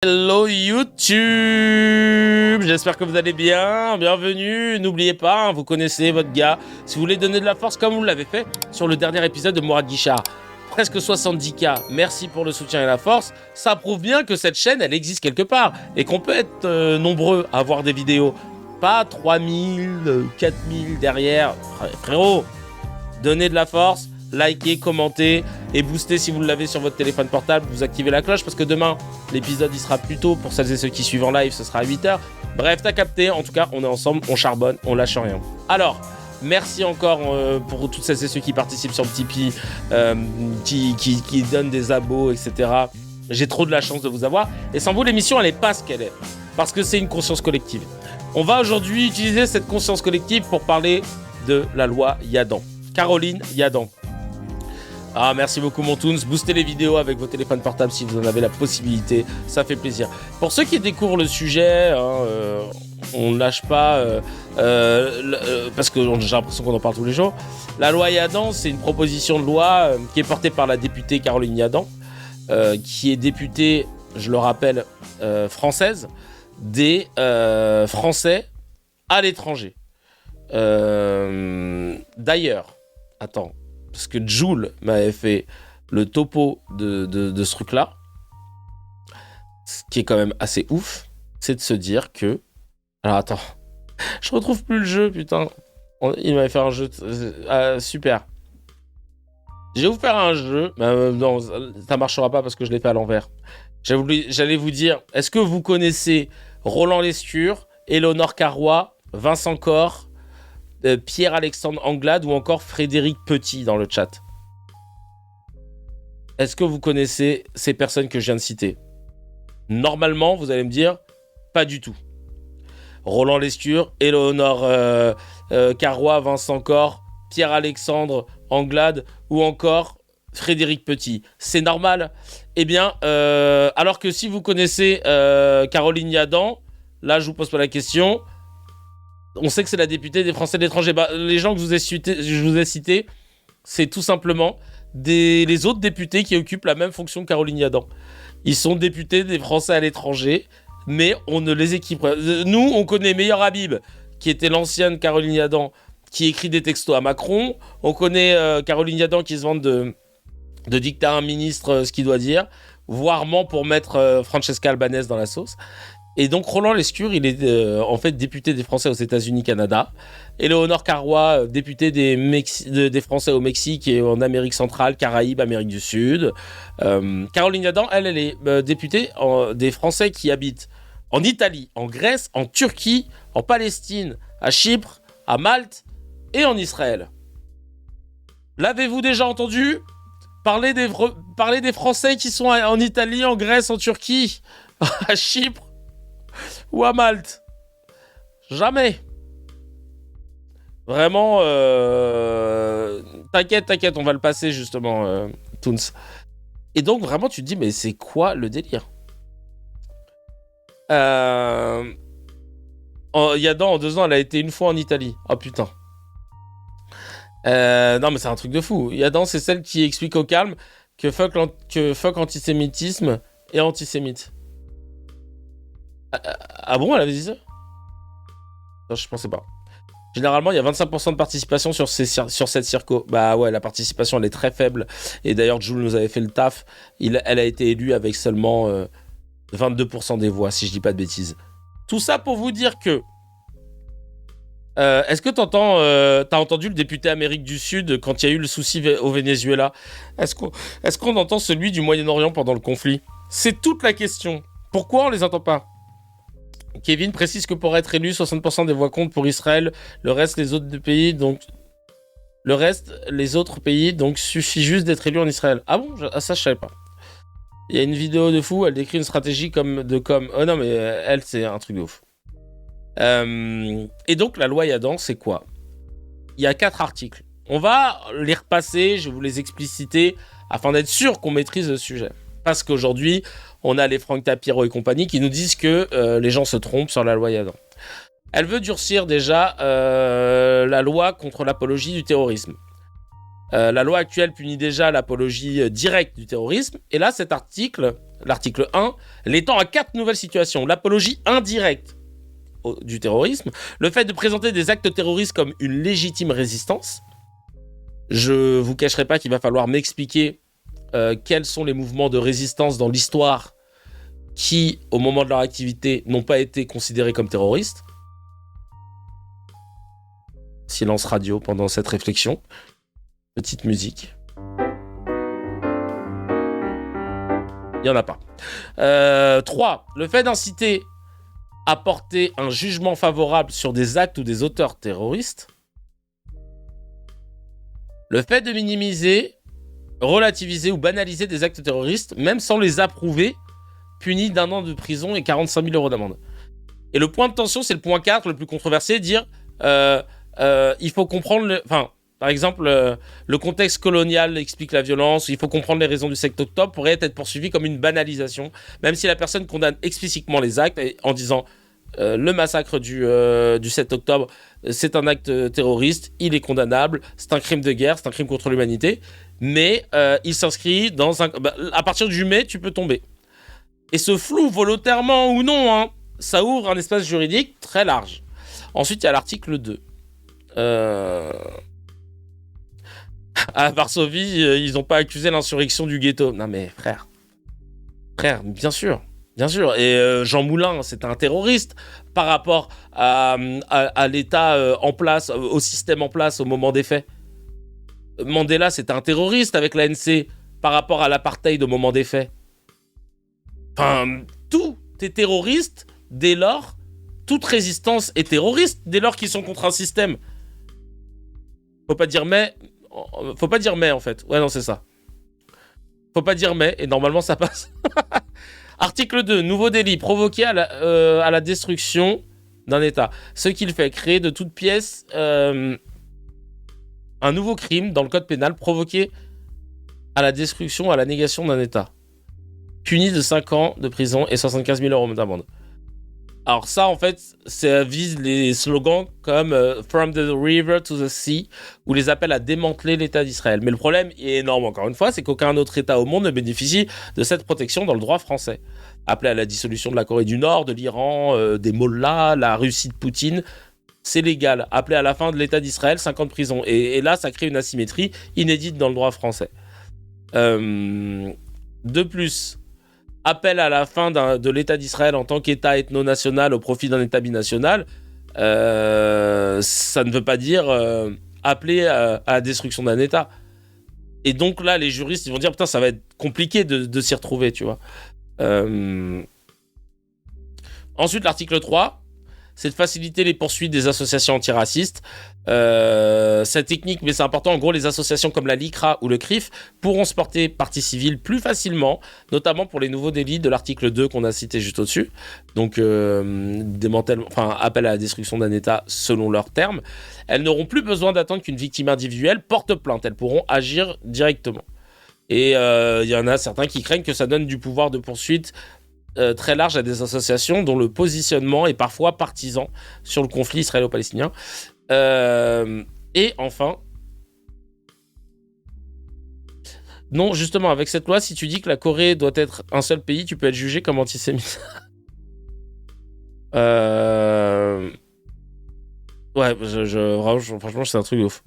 Hello YouTube, j'espère que vous allez bien, bienvenue, n'oubliez pas, vous connaissez votre gars, si vous voulez donner de la force comme vous l'avez fait sur le dernier épisode de Mourad Guichard, presque 70K, merci pour le soutien et la force, ça prouve bien que cette chaîne elle existe quelque part et qu'on peut être nombreux à voir des vidéos, pas 3000, 4000 derrière, frérot, donnez de la force, likez, commentez et boostez si vous l'avez sur votre téléphone portable, vous activez la cloche parce que demain l'épisode il sera plus tôt pour celles et ceux qui suivent en live, ce sera à 8h. Bref, t'as capté, en tout cas on est ensemble, on charbonne, on lâche rien. Alors, merci encore pour toutes celles et ceux qui participent sur le Tipeee, qui donnent des abos, etc. J'ai trop de la chance de vous avoir et sans vous l'émission elle est pas ce qu'elle est parce que c'est une conscience collective. On va aujourd'hui utiliser cette conscience collective pour parler de la loi Yadan. Caroline Yadan. Ah, merci beaucoup mon Toons, boostez les vidéos avec vos téléphones portables si vous en avez la possibilité, ça fait plaisir. Pour ceux qui découvrent le sujet, on ne lâche pas, parce que j'ai l'impression qu'on en parle tous les jours. La loi Yadan, c'est une proposition de loi qui est portée par la députée Caroline Yadan, qui est députée, je le rappelle, française, des Français à l'étranger. D'ailleurs, attends, parce que Jules m'avait fait le topo de ce truc-là, ce qui est quand même assez ouf, c'est de se dire que... Alors attends, je retrouve plus le jeu, putain. Il m'avait fait un jeu... super. Je vais vous faire un jeu, mais non, ça marchera pas parce que je l'ai fait à l'envers. J'allais vous dire, est-ce que vous connaissez Roland Lescure, Éléonore Carrois, Vincent Corre, Pierre-Alexandre Anglade ou encore Frédéric Petit dans le chat? Est-ce que vous connaissez ces personnes que je viens de citer? Normalement, vous allez me dire, pas du tout. Roland Lescure, Éléonore Carrois, Vincent Corre, Pierre-Alexandre Anglade ou encore Frédéric Petit. C'est normal? Eh bien, alors que si vous connaissez Caroline Yadan, là je vous pose pas la question. On sait que c'est la députée des Français de l'étranger. Bah, les gens que je vous ai cités, c'est tout simplement les autres députés qui occupent la même fonction que Caroline Yadan. Ils sont députés des Français à l'étranger, mais on ne les équipe. Nous, on connaît Meilleur Habib, qui était l'ancienne Caroline Yadan, qui écrit des textos à Macron. On connaît Caroline Yadan qui se vante de dicter à un ministre ce qu'il doit dire, voire ment pour mettre Francesca Albanese dans la sauce. Et donc Roland Lescure, il est en fait député des Français aux États-Unis, Canada. Éléonore Carrois, député des Français au Mexique et en Amérique centrale, Caraïbes, Amérique du Sud. Caroline Yadan, elle est députée des Français qui habitent en Italie, en Grèce, en Turquie, en Palestine, à Chypre, à Malte et en Israël. L'avez-vous déjà entendu parler des Français qui sont en Italie, en Grèce, en Turquie, à Chypre ou à Malte? Jamais. Vraiment, t'inquiète, on va le passer justement, Toons. Et donc vraiment, tu te dis, mais c'est quoi le délire? Yadan, en 2 ans, elle a été une fois en Italie. Oh putain. Non, mais c'est un truc de fou. Yadan, c'est celle qui explique au calme que fuck antisémitisme et antisémite. Ah bon, elle avait dit ça? Non, je pensais pas. Généralement, il y a 25% de participation sur cette circo. Bah ouais, la participation, elle est très faible. Et d'ailleurs, Jules nous avait fait le taf. Elle a été élue avec seulement 22% des voix, si je dis pas de bêtises. Tout ça pour vous dire que... est-ce que t'as entendu le député Amérique du Sud quand il y a eu le souci au Venezuela? Est-ce qu'on entend celui du Moyen-Orient pendant le conflit? C'est toute la question. Pourquoi on les entend pas? Kevin précise que pour être élu, 60% des voix comptent pour Israël. Le reste, les autres pays, donc suffit juste d'être élu en Israël. Ah bon? Ça, je savais pas. Il y a une vidéo de fou, elle décrit une stratégie comme... Oh non, mais elle, c'est un truc de ouf. Et donc, la loi Yadan, c'est quoi? Il y a 4 articles. On va les repasser, je vais vous les expliciter, afin d'être sûr qu'on maîtrise le sujet. Parce qu'aujourd'hui, on a les Franck Tapiro et compagnie qui nous disent que les gens se trompent sur la loi Yadan. Elle veut durcir déjà la loi contre l'apologie du terrorisme. La loi actuelle punit déjà l'apologie directe du terrorisme. Et là, cet article l'article 1, l'étend à 4 nouvelles situations. L'apologie indirecte du terrorisme, le fait de présenter des actes terroristes comme une légitime résistance. Je vous cacherai pas qu'il va falloir m'expliquer quels sont les mouvements de résistance dans l'histoire qui, au moment de leur activité, n'ont pas été considérés comme terroristes. Silence radio pendant cette réflexion. Petite musique. Il n'y en a pas. 3. Le fait d'inciter à porter un jugement favorable sur des actes ou des auteurs terroristes. Le fait de minimiser, relativiser ou banaliser des actes terroristes, même sans les approuver, puni d'1 an de prison et 45 000 euros d'amende. Et le point de tension, c'est le point 4, le plus controversé, dire il faut comprendre... Par exemple, le contexte colonial explique la violence, il faut comprendre les raisons du 7 octobre, pourrait être poursuivi comme une banalisation, même si la personne condamne explicitement les actes en disant le massacre du 7 octobre, c'est un acte terroriste, il est condamnable, c'est un crime de guerre, c'est un crime contre l'humanité, mais il s'inscrit dans un... à partir du mai, tu peux tomber. Et ce flou, volontairement ou non, hein, ça ouvre un espace juridique très large. Ensuite, il y a l'article 2. À Varsovie, ils n'ont pas accusé l'insurrection du ghetto. Non mais frère, bien sûr. Et Jean Moulin, c'est un terroriste par rapport à l'État en place, au système en place au moment des faits. Mandela, c'est un terroriste avec l'ANC par rapport à l'apartheid au moment des faits. Enfin, tout est terroriste dès lors, toute résistance est terroriste dès lors qu'ils sont contre un système. Faut pas dire mais en fait. Ouais, non, c'est ça. Faut pas dire mais, et normalement ça passe. Article 2, nouveau délit, provoquer à la destruction d'un État. Ce qu'il fait, créer de toutes pièces un nouveau crime dans le code pénal, provoquer à la destruction, à la négation d'un État. Puni de 5 ans de prison et 75 000 euros d'amende. Alors ça, en fait, ça vise les slogans comme From the river to the sea, ou les appels à démanteler l'État d'Israël. Mais le problème est énorme, encore une fois, c'est qu'aucun autre État au monde ne bénéficie de cette protection dans le droit français. Appelé à la dissolution de la Corée du Nord, de l'Iran, des Mollahs, la Russie de Poutine, c'est légal. Appelé à la fin de l'État d'Israël, 5 ans de prison. Et là, ça crée une asymétrie inédite dans le droit français. De plus... appel à la fin de l'État d'Israël en tant qu'État ethno-national au profit d'un État binational, ça ne veut pas dire appeler à la destruction d'un État. Et donc là, les juristes ils vont dire, putain, ça va être compliqué de s'y retrouver, tu vois. Ensuite, l'article 3, c'est de faciliter les poursuites des associations antiracistes. Cette technique, mais c'est important, en gros, les associations comme la LICRA ou le CRIF pourront se porter partie civile plus facilement, notamment pour les nouveaux délits de l'article 2 qu'on a cité juste au-dessus. Donc, appel à la destruction d'un État selon leurs termes. Elles n'auront plus besoin d'attendre qu'une victime individuelle porte plainte. Elles pourront agir directement. Et il y en a certains qui craignent que ça donne du pouvoir de poursuite très large à des associations dont le positionnement est parfois partisan sur le conflit israélo-palestinien. Et enfin, non, justement, avec cette loi, si tu dis que la Corée doit être un seul pays, tu peux être jugé comme antisémite. Ouais, franchement, c'est un truc de ouf.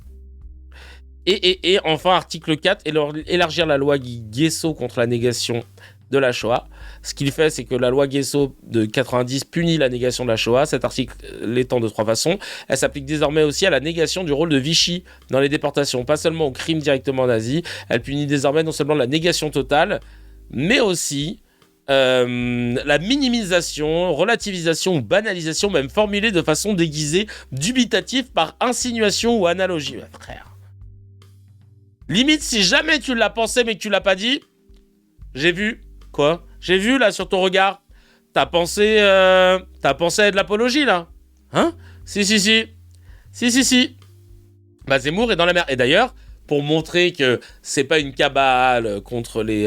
Et enfin, article 4, élargir la loi Guesso contre la négation de la Shoah. Ce qu'il fait, c'est que la loi Guesso de 90 punit la négation de la Shoah. Cet article l'étend de 3 façons. Elle s'applique désormais aussi à la négation du rôle de Vichy dans les déportations, pas seulement aux crimes directement nazis. Elle punit désormais non seulement la négation totale, mais aussi la minimisation, relativisation ou banalisation, même formulée de façon déguisée, dubitative par insinuation ou analogie. Ouais, frère. Limite, si jamais tu l'as pensé mais que tu l'as pas dit, j'ai vu. Quoi ? J'ai vu là sur ton regard. T'as pensé à de l'apologie là ? Hein ? Si. Bah Zemmour est dans la mer. Et d'ailleurs, pour montrer que c'est pas une cabale contre les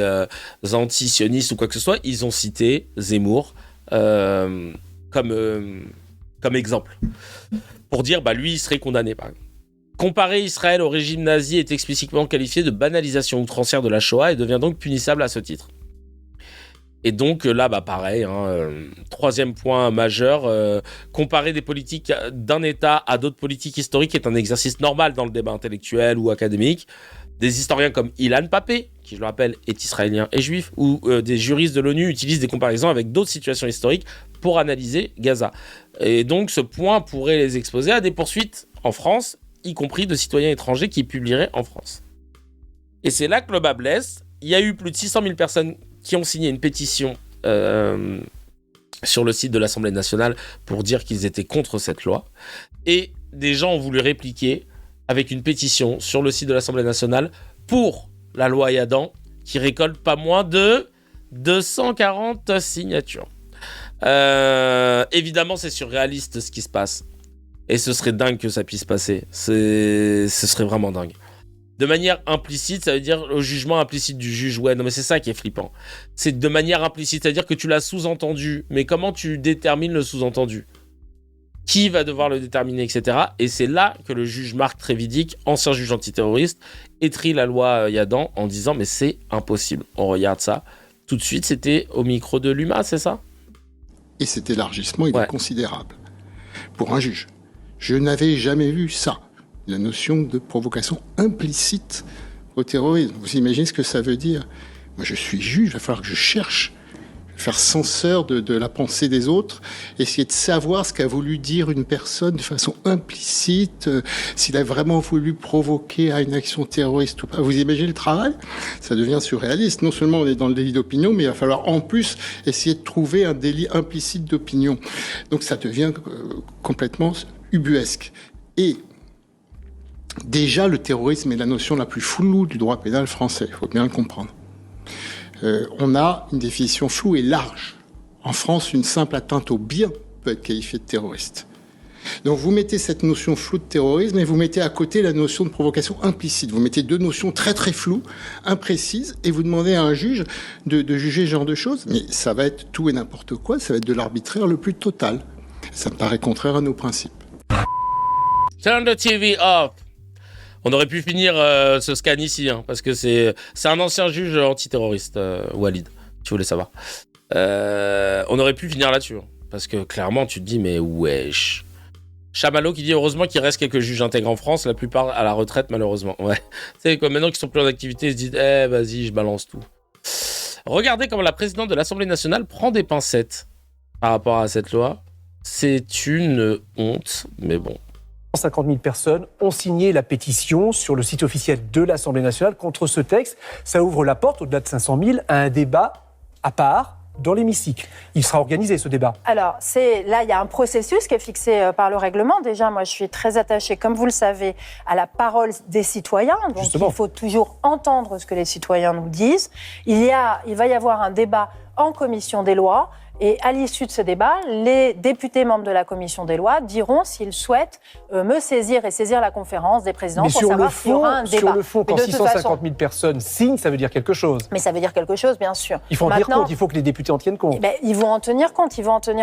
anti-sionistes ou quoi que ce soit, ils ont cité Zemmour comme exemple. Pour dire, bah lui, il serait condamné par exemple. Comparer Israël au régime nazi est explicitement qualifié de banalisation outrancière de la Shoah et devient donc punissable à ce titre. Et donc là, pareil, troisième point majeur, comparer des politiques d'un État à d'autres politiques historiques est un exercice normal dans le débat intellectuel ou académique. Des historiens comme Ilan Pappé, qui je le rappelle est israélien et juif, ou des juristes de l'ONU utilisent des comparaisons avec d'autres situations historiques pour analyser Gaza. Et donc ce point pourrait les exposer à des poursuites en France, y compris de citoyens étrangers qui publieraient en France. Et c'est là que le bas blesse. Il y a eu plus de 600 000 personnes qui ont signé une pétition sur le site de l'Assemblée nationale pour dire qu'ils étaient contre cette loi. Et des gens ont voulu répliquer avec une pétition sur le site de l'Assemblée nationale pour la loi Yadan, qui récolte pas moins de 240 signatures. Évidemment, c'est surréaliste ce qui se passe. Et ce serait dingue que ça puisse passer. Ce serait vraiment dingue. De manière implicite, ça veut dire le jugement implicite du juge. Ouais, non mais c'est ça qui est flippant. C'est de manière implicite, c'est-à-dire que tu l'as sous-entendu. Mais comment tu détermines le sous-entendu ? Qui va devoir le déterminer, etc. Et c'est là que le juge Marc Trévidic, ancien juge antiterroriste, étrit la loi Yadan en disant « mais c'est impossible ». On regarde ça. Tout de suite, c'était au micro de l'UMA, c'est ça ? Et cet élargissement, il est considérable. Pour un juge. Je n'avais jamais vu ça. La notion de provocation implicite au terrorisme. Vous imaginez ce que ça veut dire ? Moi, je suis juge, il va falloir que je cherche, faire censeur de la pensée des autres, essayer de savoir ce qu'a voulu dire une personne de façon implicite, s'il a vraiment voulu provoquer à une action terroriste ou pas. Vous imaginez le travail ? Ça devient surréaliste. Non seulement on est dans le délit d'opinion, mais il va falloir en plus essayer de trouver un délit implicite d'opinion. Donc ça devient complètement ubuesque. Et déjà, le terrorisme est la notion la plus floue du droit pénal français. Il faut bien le comprendre. On a une définition floue et large. En France, une simple atteinte au bien peut être qualifiée de terroriste. Donc vous mettez cette notion floue de terrorisme et vous mettez à côté la notion de provocation implicite. Vous mettez deux notions très très floues, imprécises, et vous demandez à un juge de juger ce genre de choses. Mais ça va être tout et n'importe quoi, ça va être de l'arbitraire le plus total. Ça me paraît contraire à nos principes. Turn the TV off. On aurait pu finir ce scan ici, parce que c'est un ancien juge antiterroriste, Walid, tu voulais savoir. On aurait pu finir là-dessus, parce que clairement, tu te dis, mais wesh. Chamallow qui dit, heureusement qu'il reste quelques juges intègres en France, la plupart à la retraite, malheureusement. Ouais. C'est comme maintenant qu'ils sont plus en activité, ils se disent, vas-y, je balance tout. Regardez comment la présidente de l'Assemblée nationale prend des pincettes par rapport à cette loi. C'est une honte, mais bon. 50 000 personnes ont signé la pétition sur le site officiel de l'Assemblée nationale contre ce texte. Ça ouvre la porte, au-delà de 500 000, à un débat à part dans l'hémicycle. Il sera organisé, ce débat. Alors, là, il y a un processus qui est fixé par le règlement. Déjà, moi, je suis très attachée, comme vous le savez, à la parole des citoyens. Donc, justement, il faut toujours entendre ce que les citoyens nous disent. Il va y avoir un débat en commission des lois. Et à l'issue de ce débat, les députés membres de la commission des lois diront s'ils souhaitent me saisir et saisir la conférence des présidents pour savoir s'il y aura un débat. Sur le fond, quand 650 000 personnes signent, ça veut dire quelque chose. Mais ça veut dire quelque chose, bien sûr. Il faut en tenir compte, il faut que les députés en tiennent compte. Ils vont en tenir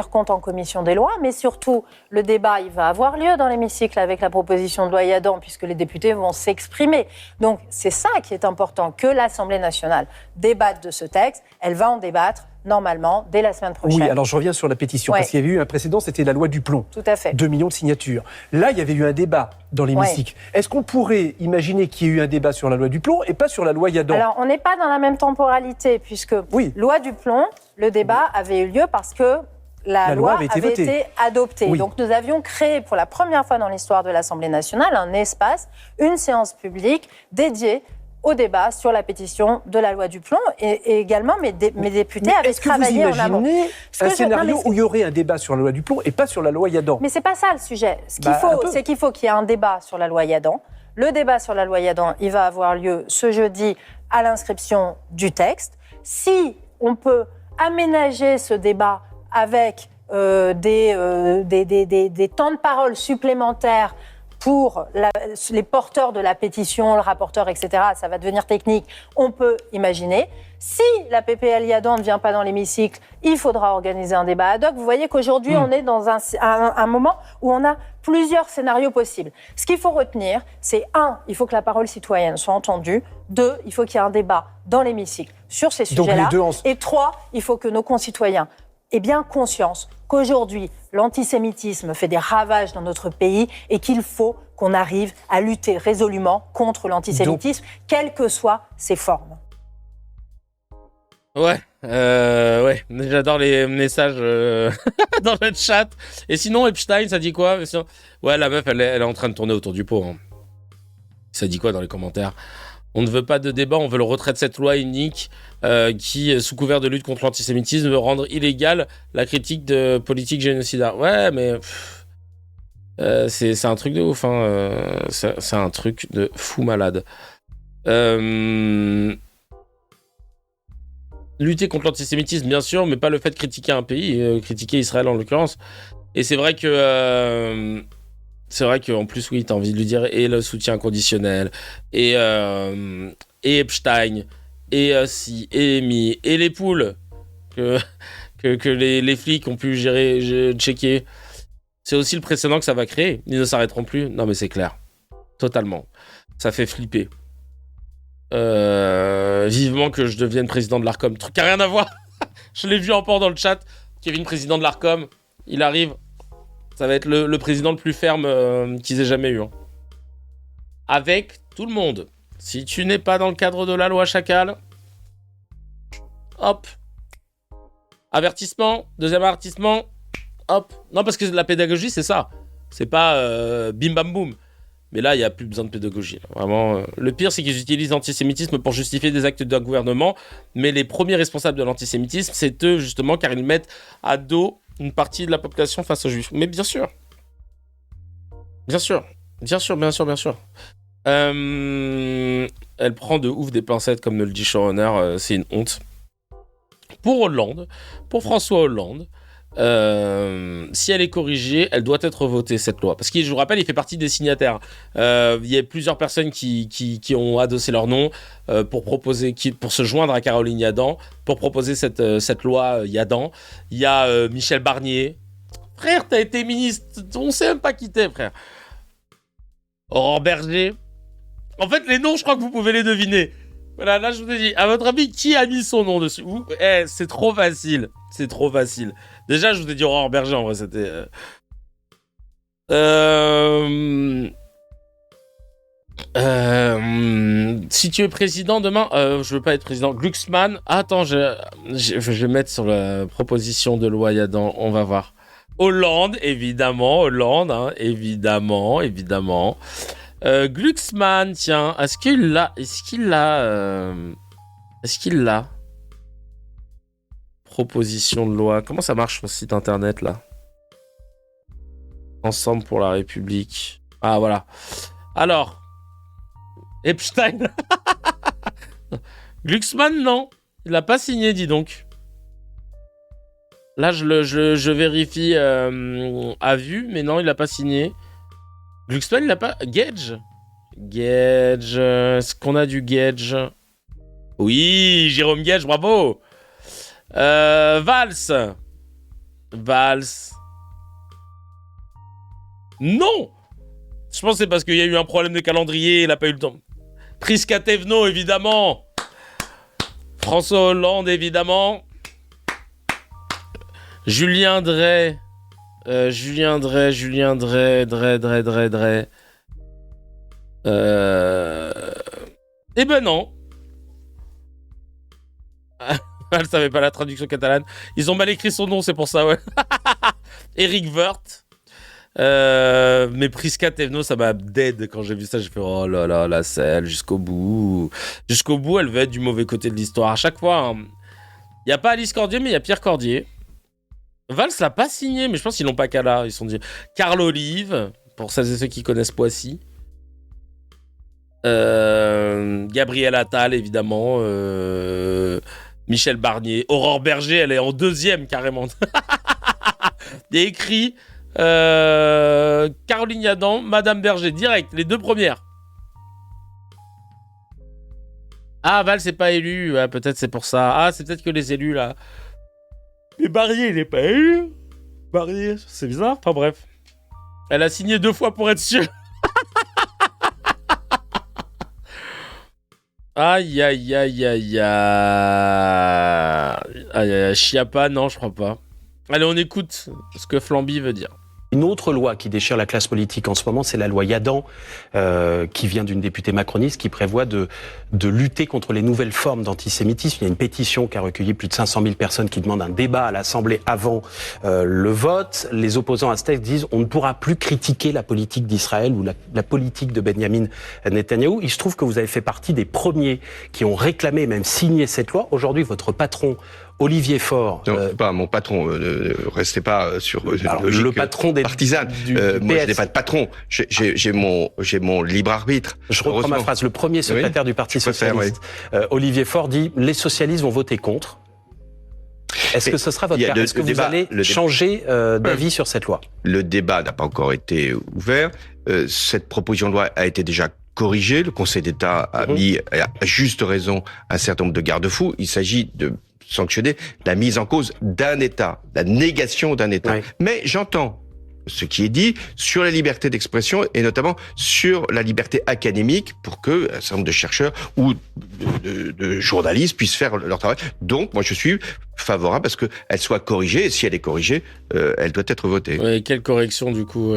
compte, en commission des lois, mais surtout, le débat, il va avoir lieu dans l'hémicycle avec la proposition de loi Yadan, puisque les députés vont s'exprimer. Donc, c'est ça qui est important, que l'Assemblée nationale débatte de ce texte. Elle va en débattre normalement, dès la semaine prochaine. Oui, alors je reviens sur la pétition, parce qu'il y avait eu un précédent, c'était la loi du plomb. Tout à fait. 2 millions de signatures. Là, il y avait eu un débat dans l'hémicycle. Est-ce qu'on pourrait imaginer qu'il y ait eu un débat sur la loi du plomb et pas sur la loi Yadan ? Alors, on n'est pas dans la même temporalité, puisque loi du plomb, le débat avait eu lieu parce que la loi avait été adoptée. Oui. Donc, nous avions créé pour la première fois dans l'histoire de l'Assemblée nationale un espace, une séance publique dédiée au débat sur la pétition de la loi du plomb et également mes députés avaient travaillé en amont. Est-ce que vous imaginez un scénario où il y aurait un débat sur la loi du plomb et pas sur la loi Yadan ? Mais c'est pas ça le sujet. Ce qu'il faut, c'est qu'il faut qu'il y ait un débat sur la loi Yadan. Le débat sur la loi Yadan, il va avoir lieu ce jeudi à l'inscription du texte. Si on peut aménager ce débat avec des temps de parole supplémentaires pour les porteurs de la pétition, le rapporteur, etc., ça va devenir technique, on peut imaginer. Si la PPL Yadan ne vient pas dans l'hémicycle, il faudra organiser un débat ad hoc. Vous voyez qu'aujourd'hui, on est dans un moment où on a plusieurs scénarios possibles. Ce qu'il faut retenir, c'est 1, il faut que la parole citoyenne soit entendue. 2, il faut qu'il y ait un débat dans l'hémicycle sur ces sujets-là. Et 3, il faut que nos concitoyens aient bien conscience qu'aujourd'hui, l'antisémitisme fait des ravages dans notre pays et qu'il faut qu'on arrive à lutter résolument contre l'antisémitisme, quelles que soient ses formes. Ouais, j'adore les messages dans le chat. Et sinon, Epstein, ça dit quoi? Ouais, la meuf, elle est en train de tourner autour du pot. Hein. Ça dit quoi dans les commentaires? On ne veut pas de débat, on veut le retrait de cette loi unique qui, sous couvert de lutte contre l'antisémitisme, veut rendre illégale la critique de politique génocidaire. Ouais, mais c'est un truc de ouf. Hein. C'est un truc de fou malade. Lutter contre l'antisémitisme, bien sûr, mais pas le fait de critiquer un pays, critiquer Israël en l'occurrence. Et c'est vrai que... c'est vrai qu'en plus, oui, t'as envie de lui dire et le soutien inconditionnel, et Epstein, et si, et Amy, et les poules que les flics ont pu checker. C'est aussi le précédent que ça va créer. Ils ne s'arrêteront plus. Non, mais c'est clair. Totalement. Ça fait flipper. Vivement que je devienne président de l'Arcom. Truc qui n'a rien à voir. Je l'ai vu en port dans le chat. Kevin, président de l'Arcom, il arrive. Ça va être le président le plus ferme qu'ils aient jamais eu. Hein. Avec tout le monde. Si tu n'es pas dans le cadre de la loi Chacal, hop. Avertissement. Deuxième avertissement. Hop. Non, parce que la pédagogie, c'est ça. C'est pas bim bam boum. Mais là, il n'y a plus besoin de pédagogie. Là. Vraiment, le pire, c'est qu'ils utilisent l'antisémitisme pour justifier des actes d'un gouvernement. Mais les premiers responsables de l'antisémitisme, c'est eux, justement, car ils mettent à dos une partie de la population face aux juifs. Mais bien sûr. Bien sûr. Bien sûr, bien sûr, bien sûr. Elle prend de ouf des pincettes, comme ne le dit Showrunner. C'est une honte. Pour Hollande, pour François Hollande, si elle est corrigée, elle doit être votée, cette loi. Parce que, je vous rappelle, il fait partie des signataires. Il y a plusieurs personnes qui ont adossé leur nom pour se joindre à Caroline Yadan, pour proposer cette loi Yadan. Il y a Michel Barnier. Frère, t'as été ministre, on sait même pas qui t'es, frère. Aurore Berger. En fait, les noms, je crois que vous pouvez les deviner. Voilà, là, je vous ai dit, à votre avis, qui a mis son nom dessus? C'est trop facile. C'est trop facile. Déjà, je vous ai dit Aurore Berger, en vrai, c'était... si tu es président demain... je veux pas être président. Glucksmann... Attends, je vais mettre sur la proposition de loi Yadan. On va voir. Hollande, évidemment. Hollande, hein, évidemment. Glucksmann, tiens. Est-ce qu'il l'a Proposition de loi. Comment ça marche sur le site internet, là? Ensemble pour la République. Ah, voilà. Alors. Epstein. Glucksmann, non. Il l'a pas signé, dis donc. Là, je vérifie à vue, mais non, il l'a pas signé. Glucksmann, il l'a pas... Gage. Est-ce qu'on a du Gage? Oui, Jérôme Gage, bravo. Valls. Non. Je pense que c'est parce qu'il y a eu un problème de calendrier, il n'a pas eu le temps. Prisca Thévenot, évidemment. François Hollande, évidemment. Julien Drey. Eh ben non. Elle savait pas la traduction catalane. Ils ont mal écrit son nom, c'est pour ça, ouais. Eric Woerth. Mais Prisca Thévenot, ça m'a dead quand j'ai vu ça. J'ai fait oh là là, la selle, jusqu'au bout. Jusqu'au bout, elle veut être du mauvais côté de l'histoire. À chaque fois, il n'y a pas Alice Cordier, mais il y a Pierre Cordier. Valls l'a pas signé, mais je pense qu'ils l'ont pas qu'à là. Ils sont dit Carl Olive, pour celles et ceux qui connaissent Poissy. Gabriel Attal, évidemment. Michel Barnier. Aurore Berger, elle est en deuxième, carrément. Il y a écrit Caroline Yadan, Madame Berger, direct, les 2 premières. Ah, Val, c'est pas élu. Ah, peut-être c'est pour ça. Ah, c'est peut-être que les élus, là. Mais Barnier, il est pas élu. Barnier, c'est bizarre. Enfin, bref. Elle a signé 2 fois pour être sûre. Aïe, aïe, aïe, aïe, aïe. Chiappa, non, je crois pas. Allez, on écoute ce que Flamby veut dire. Une autre loi qui déchire la classe politique en ce moment, c'est la loi Yadan, qui vient d'une députée macroniste, qui prévoit de lutter contre les nouvelles formes d'antisémitisme. Il y a une pétition qui a recueilli plus de 500 000 personnes qui demandent un débat à l'Assemblée avant le vote. Les opposants à ce texte disent on ne pourra plus critiquer la politique d'Israël ou la politique de Benyamin Netanyahou. Il se trouve que vous avez fait partie des premiers qui ont réclamé et même signé cette loi. Aujourd'hui, votre patron, Olivier Faure... Non, pas mon patron, restez pas sur le patron des partisans. Moi, je n'ai pas de patron. J'ai mon libre arbitre. Je reprends ma phrase. Le premier secrétaire du Parti socialiste, Olivier Faure, dit « Les socialistes vont voter contre ». Est-ce que ce sera votre cas? Est-ce que vous allez changer d'avis sur cette loi? Le débat n'a pas encore été ouvert. Cette proposition de loi a été déjà corrigée. Le Conseil d'État a mis, à juste raison, un certain nombre de garde-fous. Il s'agit de sanctionner la mise en cause d'un État, la négation d'un État. Oui. Mais j'entends ce qui est dit sur la liberté d'expression et notamment sur la liberté académique pour que un certain nombre de chercheurs ou de journalistes puissent faire leur travail. Donc, moi, je suis favorable à ce qu'elle soit corrigée et si elle est corrigée, elle doit être votée. Oui, quelle correction, du coup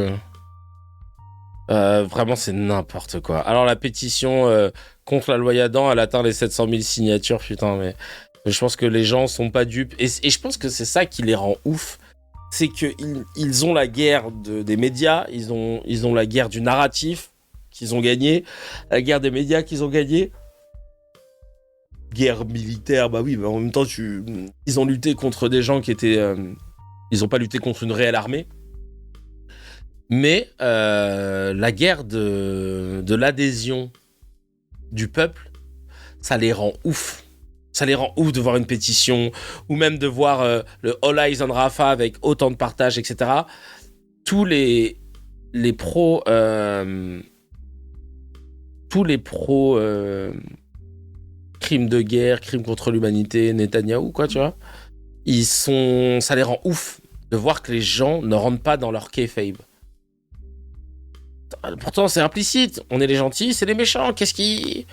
vraiment, c'est n'importe quoi. Alors, la pétition contre la loi Yadan, elle atteint les 700 000 signatures, putain, mais je pense que les gens sont pas dupes. Et je pense que c'est ça qui les rend ouf. C'est qu'ils ont la guerre des médias, ils ont la guerre du narratif qu'ils ont gagné, la guerre des médias qu'ils ont gagné. Guerre militaire, bah oui, mais en même temps, ils ont lutté contre des gens qui étaient... ils n'ont pas lutté contre une réelle armée. Mais la guerre de l'adhésion du peuple, ça les rend ouf. Ça les rend ouf de voir une pétition, ou même de voir le All Eyes on Rafah avec autant de partage, etc. Tous les pros... crimes de guerre, crimes contre l'humanité, Netanyahou, quoi, tu vois. Ça les rend ouf de voir que les gens ne rentrent pas dans leur kayfabe. Pourtant, c'est implicite. On est les gentils, c'est les méchants. Qu'est-ce qui...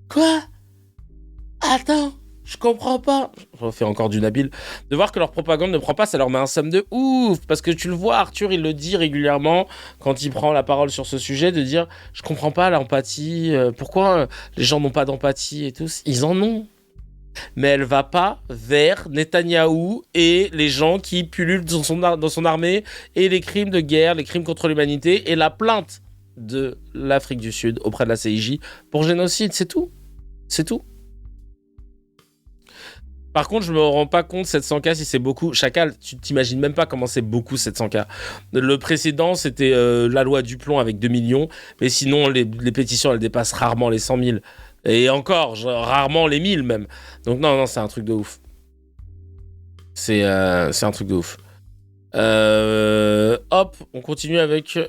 Quoi ? Attends, je comprends pas. Je refais encore du Nabil. De voir que leur propagande ne prend pas, ça leur met un somme de ouf. Parce que tu le vois, Arthur, il le dit régulièrement quand il prend la parole sur ce sujet, de dire « Je comprends pas l'empathie. Pourquoi les gens n'ont pas d'empathie et tout ?» Ils en ont. Mais elle va pas vers Netanyahou et les gens qui pullulent dans son armée et les crimes de guerre, les crimes contre l'humanité et la plainte de l'Afrique du Sud auprès de la CIJ pour génocide. C'est tout. C'est tout. Par contre, je me rends pas compte 700K si c'est beaucoup. Chacal, tu t'imagines même pas comment c'est beaucoup 700K. Le précédent, c'était la loi Duplon avec 2 millions. Mais sinon, les pétitions, elles dépassent rarement les 100 000. Et encore, rarement les 1000 même. Donc non, c'est un truc de ouf. C'est un truc de ouf. Hop, on continue avec...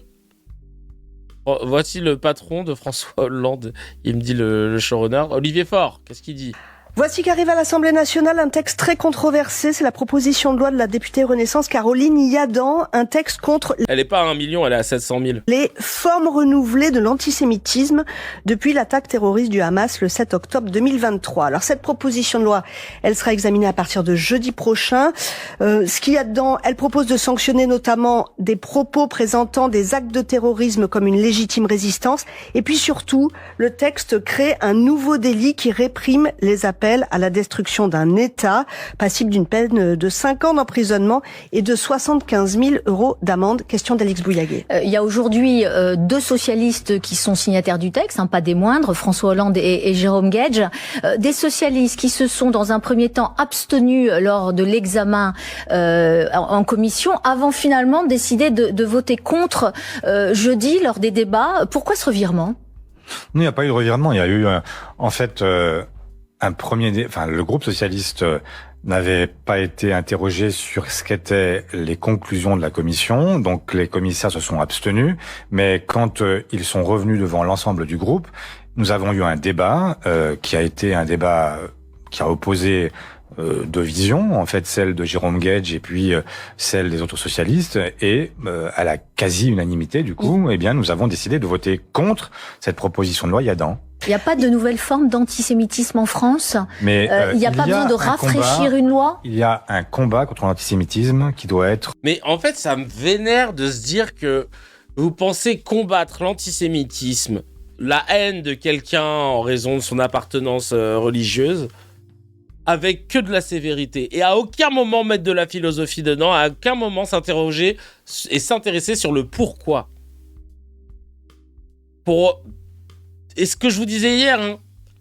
Voici le patron de François Hollande. Il me dit le showrunner. Olivier Faure, qu'est-ce qu'il dit ? Voici qu'arrive à l'Assemblée nationale un texte très controversé. C'est la proposition de loi de la députée Renaissance Caroline Yadan. Un texte contre... Elle n'est pas à 1 million, elle est à 700 000. Les formes renouvelées de l'antisémitisme depuis l'attaque terroriste du Hamas le 7 octobre 2023. Alors cette proposition de loi, elle sera examinée à partir de jeudi prochain. Ce qu'il y a dedans, elle propose de sanctionner notamment des propos présentant des actes de terrorisme comme une légitime résistance. Et puis surtout, le texte crée un nouveau délit qui réprime les appels à la destruction d'un État, passible d'une peine de 5 ans d'emprisonnement et de 75 000 € d'amende. Question d'Alix Bouillaguet. Il y a aujourd'hui 2 socialistes qui sont signataires du texte, pas des moindres, François Hollande et Jérôme Guedj. Des socialistes qui se sont dans un premier temps abstenus lors de l'examen en commission, avant finalement de décider de voter contre jeudi lors des débats. Pourquoi ce revirement ? Non, il n'y a pas eu de revirement. Il y a eu, le groupe socialiste n'avait pas été interrogé sur ce qu'étaient les conclusions de la commission. Donc les commissaires se sont abstenus. Mais quand ils sont revenus devant l'ensemble du groupe, nous avons eu un débat qui a été un débat qui a opposé deux visions, en fait celle de Jérôme Guedj et puis celle des autres socialistes, et à la quasi-unanimité du coup, eh bien nous avons décidé de voter contre cette proposition de loi Yadan. Il n'y a pas de nouvelle forme d'antisémitisme en France. Mais il n'y a pas besoin de rafraîchir une loi. Il y a un combat contre l'antisémitisme qui doit être... Mais en fait, ça me vénère de se dire que vous pensez combattre l'antisémitisme, la haine de quelqu'un en raison de son appartenance religieuse, avec que de la sévérité. Et à aucun moment mettre de la philosophie dedans, à aucun moment s'interroger et s'intéresser sur le pourquoi. Et ce que je vous disais hier,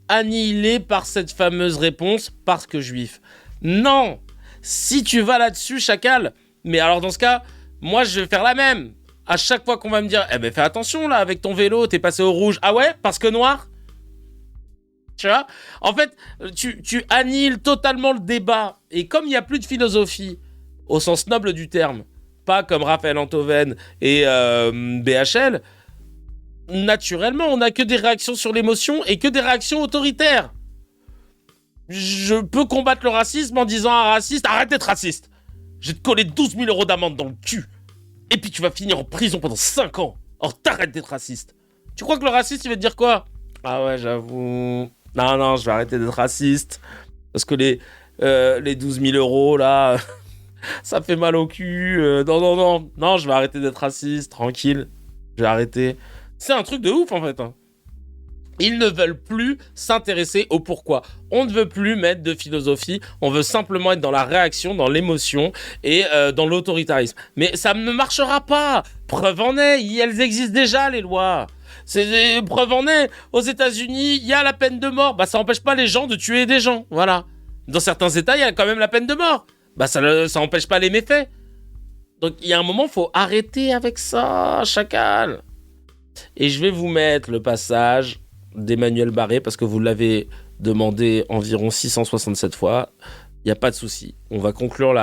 annihilé par cette fameuse réponse « parce que juif ». Non. Si tu vas là-dessus, chacal, mais alors dans ce cas, moi je vais faire la même. À chaque fois qu'on va me dire « eh ben fais attention là, avec ton vélo, t'es passé au rouge. Ah ouais, parce que noir ?» Tu vois ? En fait, tu annihiles totalement le débat. Et comme il n'y a plus de philosophie, au sens noble du terme, pas comme Raphaël Enthoven et BHL, naturellement, on n'a que des réactions sur l'émotion et que des réactions autoritaires. Je peux combattre le racisme en disant à un raciste « arrête d'être raciste. Je vais te coller 12 000 € d'amende dans le cul. Et puis tu vas finir en prison pendant 5 ans. Or t'arrêtes d'être raciste. » Tu crois que le raciste, il va te dire quoi ? Ah ouais, j'avoue... Non, je vais arrêter d'être raciste. Parce que les 12 000 € là, ça fait mal au cul. Non, je vais arrêter d'être raciste, tranquille. Je vais arrêter. C'est un truc de ouf en fait. Ils ne veulent plus s'intéresser au pourquoi. On ne veut plus mettre de philosophie. On veut simplement être dans la réaction, dans l'émotion et dans l'autoritarisme. Mais ça ne marchera pas. Preuve en est, elles existent déjà les lois. Preuve en est, aux États-Unis, il y a la peine de mort. Bah, ça n'empêche pas les gens de tuer des gens. Voilà. Dans certains États, il y a quand même la peine de mort. Bah, ça n'empêche pas les méfaits. Donc, il y a un moment, il faut arrêter avec ça, chacal. Et je vais vous mettre le passage d'Emmanuel Barré parce que vous l'avez demandé environ 667 fois. Il n'y a pas de souci. On va conclure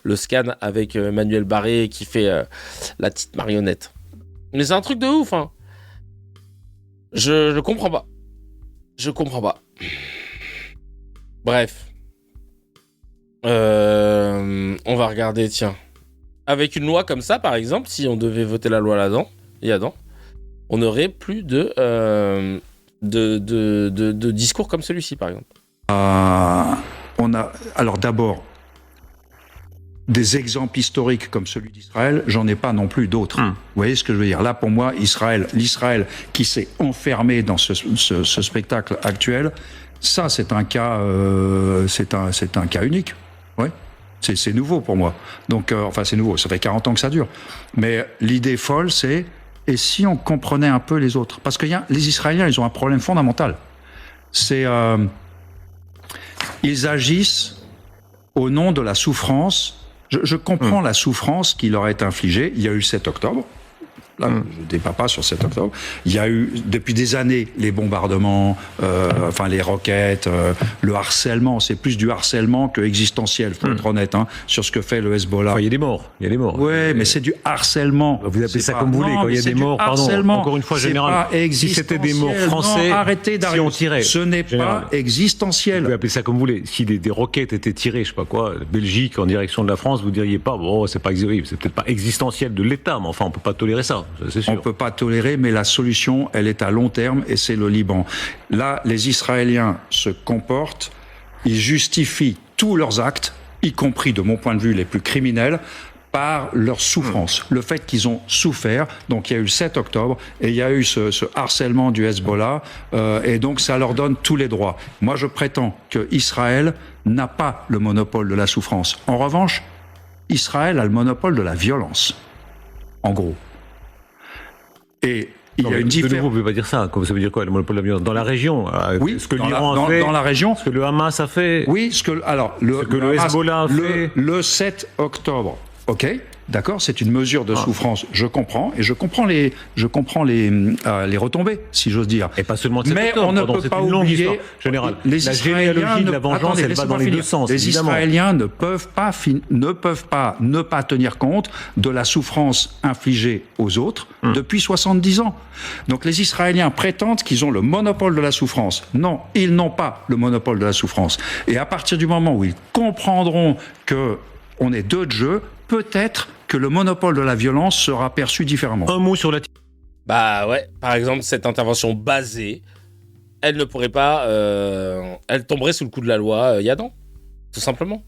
le scan avec Emmanuel Barré qui fait la petite marionnette. Mais c'est un truc de ouf, hein. Je comprends pas. Je comprends pas. Bref. On va regarder, tiens. Avec une loi comme ça, par exemple, si on devait voter la loi là-dedans, on n'aurait plus de discours comme celui-ci, par exemple. On a, alors d'abord, des exemples historiques comme celui d'Israël, j'en ai pas non plus d'autres. Vous voyez ce que je veux dire ? Là, pour moi, l'Israël qui s'est enfermé dans ce spectacle actuel, ça, c'est un cas, c'est un cas unique. Ouais. C'est nouveau pour moi. Donc, enfin, c'est nouveau. Ça fait 40 ans que ça dure. Mais l'idée folle, c'est et si on comprenait un peu les autres ? Parce que les Israéliens, ils ont un problème fondamental. C'est ils agissent au nom de la souffrance. Je comprends la souffrance qui leur est infligée. Il y a eu le 7 octobre. Là, je ne débat pas sur 7 octobre. Il y a eu, depuis des années, les bombardements, enfin les roquettes, le harcèlement. C'est plus du harcèlement que existentiel, faut être honnête, hein, sur ce que fait le Hezbollah. Enfin, il y a des morts. Ouais, mais c'est du harcèlement. Vous appelez ça comme vous voulez. Quand il y a des morts, pardon, encore une fois, général, si c'était des morts français, arrêtez si on tirait. Ce n'est pas existentiel. Vous appelez ça comme vous voulez. Si des roquettes étaient tirées, je sais pas quoi, Belgique en direction de la France, vous diriez pas, bon, c'est peut-être pas existentiel de l'État, mais enfin, on peut pas tolérer ça. C'est sûr. On ne peut pas tolérer, mais la solution, elle est à long terme, et c'est le Liban. Là, les Israéliens se comportent, ils justifient tous leurs actes, y compris, de mon point de vue, les plus criminels, par leur souffrance. Le fait qu'ils ont souffert, donc il y a eu le 7 octobre, et il y a eu ce harcèlement du Hezbollah, et donc ça leur donne tous les droits. Moi, je prétends que Israël n'a pas le monopole de la souffrance. En revanche, Israël a le monopole de la violence. En gros. Et il y a une différence. Vous ne pouvez pas dire ça. Ça veut dire quoi, le monopole de la violence ? Dans la région. Oui, ce que l'Iran a fait. Dans la région. Ce que le Hamas a fait. Oui, le Hezbollah a fait. Le 7 octobre. OK. d'accord, c'est une mesure de souffrance, je comprends, et je comprends les retombées, si j'ose dire. Et pas seulement de mais on ne peut pas oublier, la généalogie de la vengeance, elle va dans les deux sens. Les Israéliens ne peuvent pas ne pas tenir compte de la souffrance infligée aux autres depuis 70 ans. Donc les Israéliens prétendent qu'ils ont le monopole de la souffrance. Non, ils n'ont pas le monopole de la souffrance. Et à partir du moment où ils comprendront que on est deux de jeu, peut-être que le monopole de la violence sera perçu différemment. Un mot sur la... Bah ouais, par exemple, cette intervention basée, elle ne pourrait pas... elle tomberait sous le coup de la loi Yadan. Tout simplement.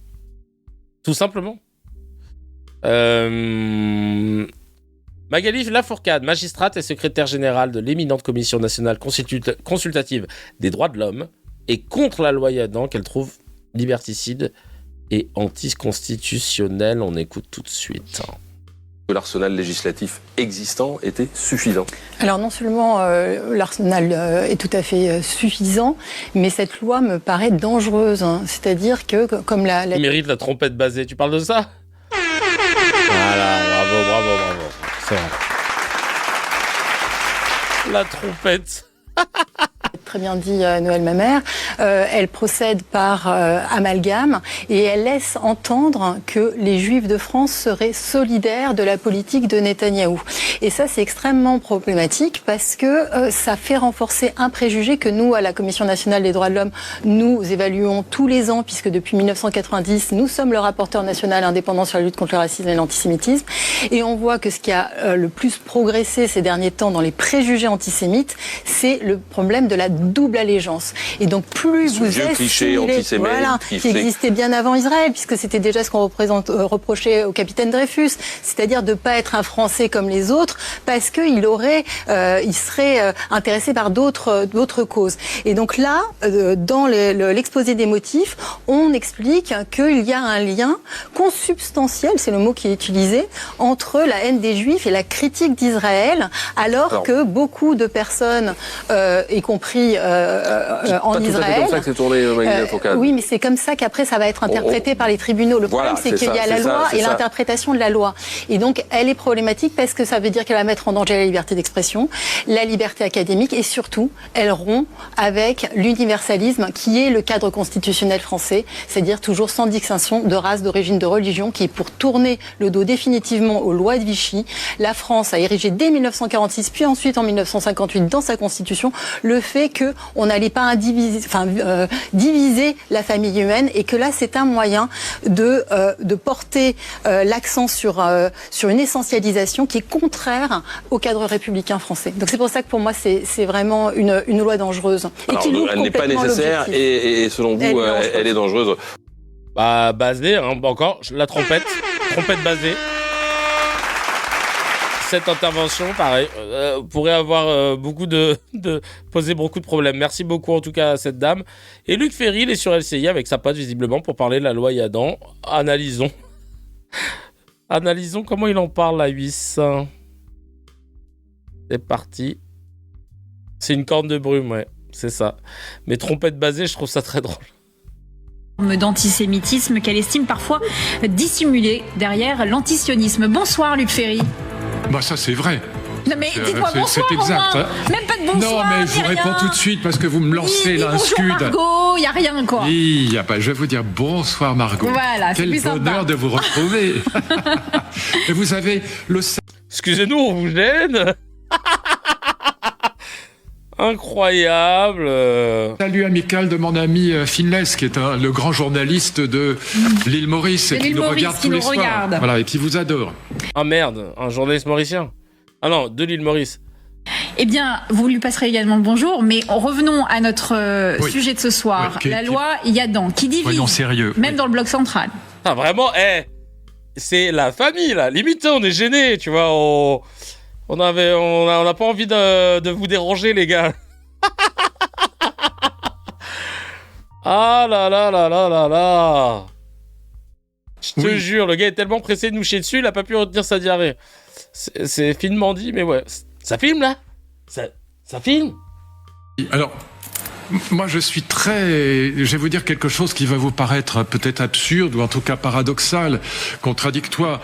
Tout simplement. Magali Lafourcade, magistrate et secrétaire générale de l'éminente Commission nationale consultative des droits de l'homme, est contre la loi Yadan qu'elle trouve liberticide et anticonstitutionnelle. On écoute tout de suite. L'arsenal législatif existant était suffisant. Alors non seulement l'arsenal est tout à fait suffisant, mais cette loi me paraît dangereuse. C'est-à-dire que comme la... Il mérite la trompette basée. Tu parles de ça ? Voilà, bravo. C'est vrai. La trompette. Très bien dit Noël Mamère, elle procède par amalgame et elle laisse entendre que les Juifs de France seraient solidaires de la politique de Netanyahou. Et ça, c'est extrêmement problématique parce que ça fait renforcer un préjugé que nous, à la Commission nationale des droits de l'homme, nous évaluons tous les ans, puisque depuis 1990, nous sommes le rapporteur national indépendant sur la lutte contre le racisme et l'antisémitisme. Et on voit que ce qui a le plus progressé ces derniers temps dans les préjugés antisémites, c'est le problème de la double allégeance. Et donc plus vous assimilez, qui existait bien avant Israël, puisque c'était déjà ce qu'on reprochait au capitaine Dreyfus, c'est-à-dire de ne pas être un Français comme les autres, parce qu'il serait intéressé par d'autres causes. Et donc là, dans l'exposé des motifs, on explique qu'il y a un lien consubstantiel, c'est le mot qui est utilisé, entre la haine des Juifs et la critique d'Israël, alors que beaucoup de personnes, y compris en Israël... C'est comme ça que c'est tourné, Magali Lafourcade. Oui, mais c'est comme ça qu'après ça va être interprété par les tribunaux. Le problème, c'est qu'il y a la loi et l'interprétation de la loi. Et donc, elle est problématique parce que ça veut dire qu'elle va mettre en danger la liberté d'expression, la liberté académique et surtout, elle rompt avec l'universalisme qui est le cadre constitutionnel français, c'est-à-dire toujours sans distinction de race, d'origine, de religion, qui est pour tourner le dos définitivement aux lois de Vichy. La France a érigé dès 1946, puis ensuite en 1958 dans sa constitution, le fait qu'on n'allait pas diviser la famille humaine et que là, c'est un moyen de porter l'accent sur une essentialisation qui est contraire au cadre républicain français. Donc c'est pour ça que pour moi, c'est vraiment une loi dangereuse. Alors, elle n'est pas nécessaire et selon vous, elle est dangereuse. Bah, basée, encore, la trompette basée. Cette intervention, pareil, pourrait avoir poser beaucoup de problèmes. Merci beaucoup en tout cas à cette dame. Et Luc Ferry, il est sur LCI avec sa pote visiblement pour parler de la loi Yadan. Analysons comment il en parle, la 800. C'est parti. C'est une corne de brume, ouais, c'est ça. Mais trompette basée, je trouve ça très drôle. D'antisémitisme qu'elle estime parfois dissimulé derrière l'antisionisme. Bonsoir Luc Ferry. Bah ça c'est vrai. Non mais dites-moi bonsoir. C'est exact. Hein. Même pas de bonsoir. Non mais je vous réponds tout de suite parce que vous me lancez là un scud. Bonjour Margot, y a rien quoi. Oui, je vais vous dire bonsoir Margot. Voilà, quel c'est plus bonheur sympa de vous retrouver. Et vous avez le... Excusez-nous, on vous gêne. Incroyable. Salut amical de mon ami Finless, qui est le grand journaliste de l'île Maurice et qui nous regarde tous les soirs. Voilà, et qui vous adore. Ah merde, un journaliste mauricien. Ah non, de l'île Maurice. Eh bien, vous lui passerez également le bonjour, mais revenons à notre sujet de ce soir. La loi Yadan, qui divise, voyons sérieux, même dans le bloc central. Ah vraiment, c'est la famille là. Limite, on est gênés, tu vois. On n'a pas envie de vous déranger, les gars. Ah là là là là là là. Je te jure, le gars est tellement pressé de nous chier dessus, il a pas pu retenir sa diarrhée. C'est finement dit, mais ouais. Ça filme, là ? Ça filme ? Alors, moi, je vais vous dire quelque chose qui va vous paraître peut-être absurde ou en tout cas paradoxal, contradictoire.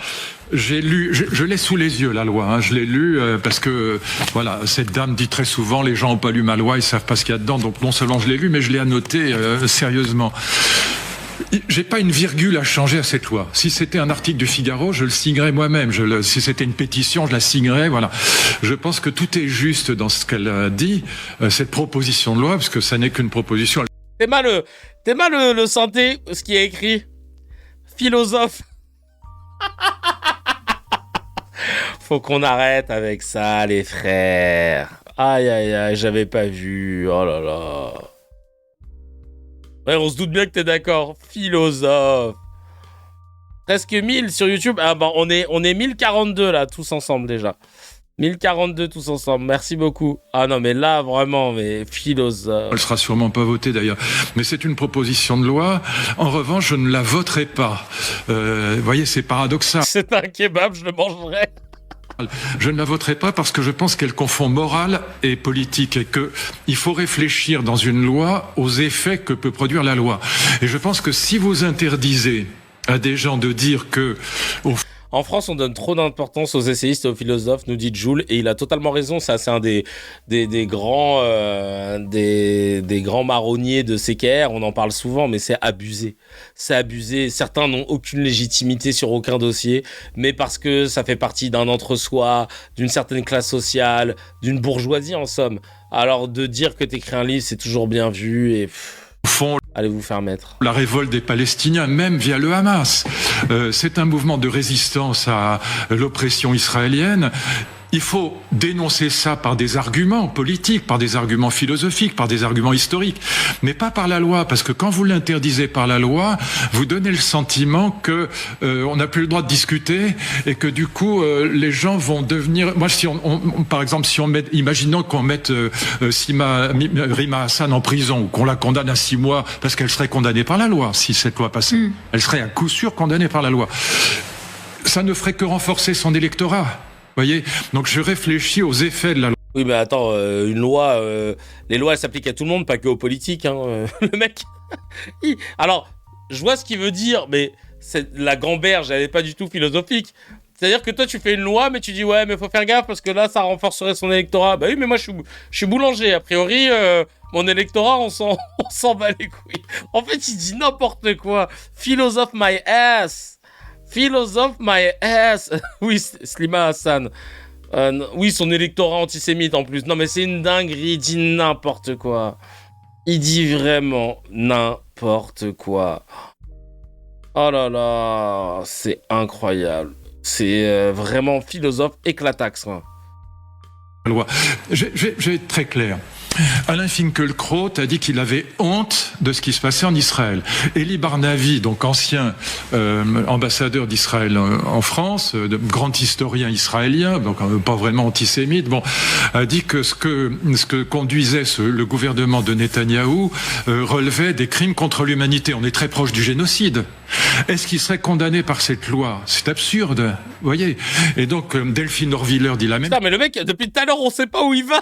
Je l'ai sous les yeux, la loi. Je l'ai lu parce que, voilà, cette dame dit très souvent, les gens n'ont pas lu ma loi, ils savent pas ce qu'il y a dedans. Donc non seulement je l'ai lu, mais je l'ai annoté sérieusement. J'ai pas une virgule à changer à cette loi. Si c'était un article du Figaro, je le signerais moi-même. Si c'était une pétition, je la signerais. Voilà. Je pense que tout est juste dans ce qu'elle a dit, cette proposition de loi, parce que ça n'est qu'une proposition. T'es mal le santé, ce qui est écrit. Philosophe. Faut qu'on arrête avec ça, les frères. Aïe, aïe, aïe, j'avais pas vu. Oh là là. Ouais, on se doute bien que t'es d'accord. Philosophe. Presque 1000 sur YouTube. Ah bah, on est 1042 là, tous ensemble déjà. 1042 tous ensemble. Merci beaucoup. Ah non, mais là, vraiment, mais philosophe. Elle sera sûrement pas votée d'ailleurs. Mais c'est une proposition de loi. En revanche, je ne la voterai pas. Vous voyez, c'est paradoxal. C'est un kebab, je le mangerai. Je ne la voterai pas parce que je pense qu'elle confond morale et politique et qu'il faut réfléchir dans une loi aux effets que peut produire la loi. Et je pense que si vous interdisez à des gens de dire que... En France, on donne trop d'importance aux essayistes et aux philosophes, nous dit Jules, et il a totalement raison. Ça, c'est un des grands marronniers de CKR. On en parle souvent, mais c'est abusé. C'est abusé. Certains n'ont aucune légitimité sur aucun dossier, mais parce que ça fait partie d'un entre-soi, d'une certaine classe sociale, d'une bourgeoisie en somme. Alors de dire que t'écris un livre, c'est toujours bien vu et... fond, allez vous faire mettre. La révolte des Palestiniens, même via le Hamas. C'est un mouvement de résistance à l'oppression israélienne. Il faut dénoncer ça par des arguments politiques, par des arguments philosophiques, par des arguments historiques, mais pas par la loi, parce que quand vous l'interdisez par la loi, vous donnez le sentiment que on n'a plus le droit de discuter et que du coup les gens vont devenir. Moi, si par exemple, si on met, imaginons qu'on mette Rima Hassan en prison ou qu'on la condamne à 6 mois parce qu'elle serait condamnée par la loi, si cette loi passait, elle serait à coup sûr condamnée par la loi. Ça ne ferait que renforcer son électorat. Voyez, donc je réfléchis aux effets de la loi. Oui, mais attends, une loi, les lois elles s'appliquent à tout le monde, pas que aux politiques. Hein, le mec, alors, je vois ce qu'il veut dire, mais la gamberge, elle n'est pas du tout philosophique. C'est-à-dire que toi, tu fais une loi, mais tu dis ouais, mais faut faire gaffe parce que là, ça renforcerait son électorat. Bah oui, mais moi, je suis boulanger. A priori, mon électorat, on s'en bat les couilles. En fait, il dit n'importe quoi. Philosophe my ass. Philosophe my ass. Oui, Slima Hassan. Oui, son électorat antisémite en plus. Non, mais c'est une dinguerie. Il dit n'importe quoi. Il dit vraiment n'importe quoi. Oh là là, c'est incroyable. C'est vraiment philosophe éclataxe. Loi. Je vais être très clair. Alain Finkielkraut a dit qu'il avait honte de ce qui se passait en Israël. Eli Barnavi, donc ancien ambassadeur d'Israël en France, grand historien israélien, donc pas vraiment antisémite, a dit que ce que conduisait le gouvernement de Netanyahou relevait des crimes contre l'humanité. On est très proche du génocide. Est-ce qu'il serait condamné par cette loi ? C'est absurde, vous voyez. Et donc Delphine Orviller dit la même. Putain, mais le mec, depuis tout à l'heure, on sait pas où il va.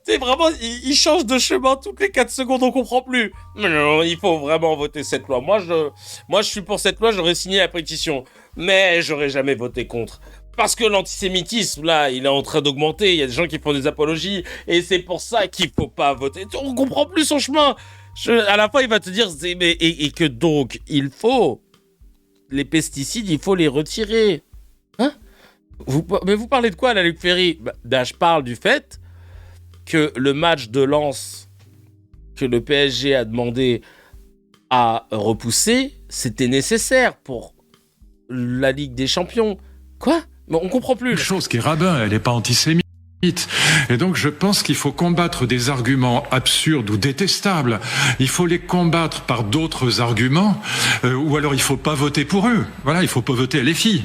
C'est vraiment, il change de chemin toutes les 4 secondes, on comprend plus. Non, il faut vraiment voter cette loi. Moi, je suis pour cette loi, j'aurais signé la pétition. Mais j'aurais jamais voté contre. Parce que l'antisémitisme, là, il est en train d'augmenter. Il y a des gens qui font des apologies. Et c'est pour ça qu'il faut pas voter. On comprend plus son chemin. À la fin, il va te dire, et que donc, il faut, les pesticides, il faut les retirer. Hein? Mais vous parlez de quoi, là, Luc Ferry ? Je parle du fait que le match de Lens que le PSG a demandé à repousser, c'était nécessaire pour la Ligue des Champions. Quoi ? Mais on comprend plus. Une chose qui est rabbin, elle n'est pas antisémite. Et donc je pense qu'il faut combattre des arguments absurdes ou détestables. Il faut les combattre par d'autres arguments, ou alors il faut pas voter pour eux. Voilà, il faut pas voter LFI.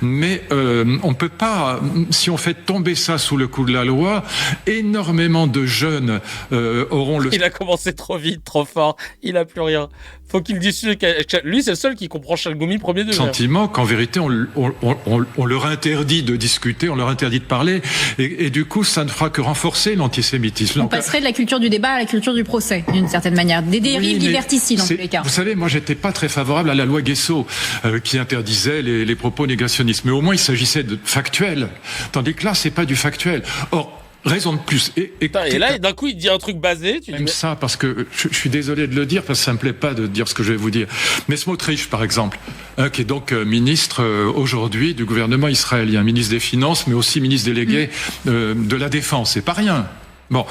Mais on peut pas, si on fait tomber ça sous le coup de la loi, énormément de jeunes auront le... Il a commencé trop vite, trop fort, il a plus rien. Faut qu'il dise... Lui, c'est le seul qui comprend Chalgoumi premier degré. Sentiment qu'en vérité, on leur interdit de discuter, on leur interdit de parler, et du coup, ça ne fera que renforcer l'antisémitisme. On passerait de la culture du débat à la culture du procès, d'une certaine manière. Des dérives liberticides, en tous les cas. Vous savez, moi, j'étais pas très favorable à la loi Guesso, qui interdisait les propos négationnistes. Mais au moins, il s'agissait de factuel. Tandis que là, c'est pas du factuel. Or, raison de plus. Et là, d'un coup, il dit un truc basé. Même ça, parce que je suis désolé de le dire, parce que ça me plaît pas de dire ce que je vais vous dire. Mais Smotrich, par exemple, qui est donc ministre aujourd'hui du gouvernement israélien, ministre des Finances, mais aussi ministre délégué de la Défense. C'est pas rien. Bon,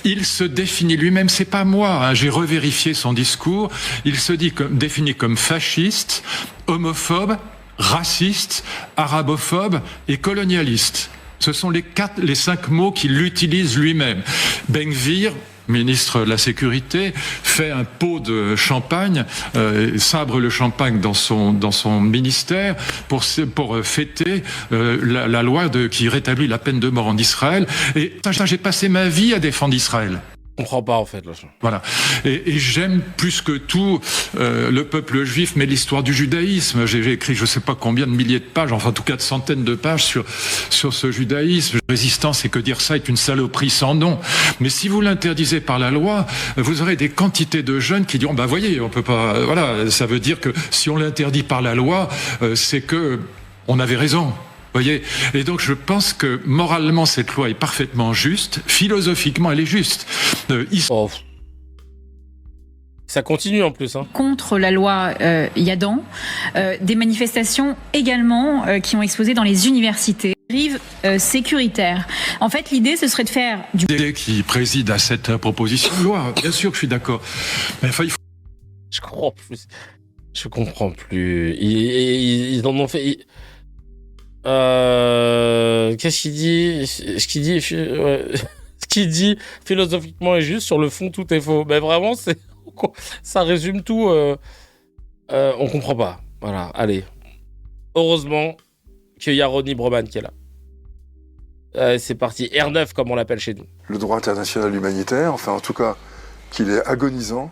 il se définit lui-même, c'est pas moi, j'ai revérifié son discours, il se définit comme fasciste, homophobe, raciste, arabophobe et colonialiste. Ce sont les 5 mots qu'il utilise lui-même. Ben-Gvir, ministre de la Sécurité, fait un pot de champagne, sabre le champagne dans son ministère pour fêter la loi qui rétablit la peine de mort en Israël. Et ça, j'ai passé ma vie à défendre Israël. Je comprends pas, en fait. Là. Voilà. Et j'aime plus que tout le peuple juif, mais l'histoire du judaïsme. J'ai écrit je sais pas combien de milliers de pages, enfin en tout cas de centaines de pages sur ce judaïsme. Résistance, et que dire ça est une saloperie sans nom. Mais si vous l'interdisez par la loi, vous aurez des quantités de jeunes qui diront, voyez, on peut pas, voilà, ça veut dire que si on l'interdit par la loi, c'est que on avait raison. Voyez, et donc je pense que moralement cette loi est parfaitement juste, philosophiquement elle est juste. Ça continue en plus. Contre la loi Yadan, des manifestations également qui ont explosé dans les universités. Rive sécuritaire. En fait, l'idée, ce serait de faire du... L'idée qui préside à cette proposition de loi, bien sûr que je suis d'accord. Mais enfin, il faut... Je comprends plus. Ils en ont fait... Qu'est-ce qu'il dit? Ce qu'il dit philosophiquement est juste, sur le fond tout est faux. Mais vraiment, ça résume tout. On comprend pas. Voilà, allez. Heureusement qu'il y a Ronnie Broman qui est là. C'est parti. R9 comme on l'appelle chez nous. Le droit international humanitaire, enfin en tout cas qu'il est agonisant,